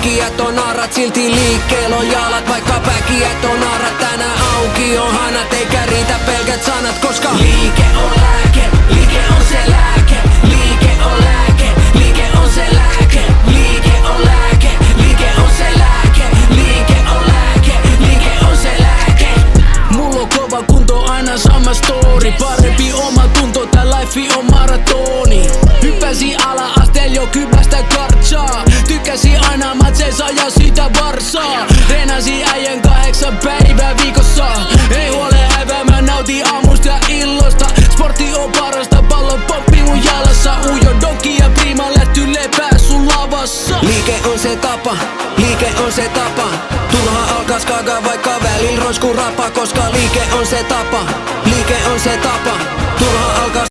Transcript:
päkiät on narrat, silti liikkeellä on jalat. Vaikka päkiät on narrat, tänään auki on hanat. Eikä riitä pelkät sanat, koska liike on lääke, liike on se lääke. Liike on lääke, liike on se lääke. Liike on lääke, liike on se lääke. Liike on lääke, liike on se lääke. Mulla on kova kunto, aina sama story. Parempi oma tunto, tää life on maratoni. Hyppäsi ala-asteen jo kypästä kartsaa. Tykkäsi aina matseissa ja sitä varsaa. Treenasi äijän 8 päivää viikossa. Ei huole häivää, mä nautin aamusta ja illosta. Sportti on parasta, pallon poppi mun jalassa. Ujo doki ja prima lähty lepää sun lavassa. Liike on se tapa, liike on se tapa. Turha alkaa skagaa, vaikka välillä roiskuu rapa. Koska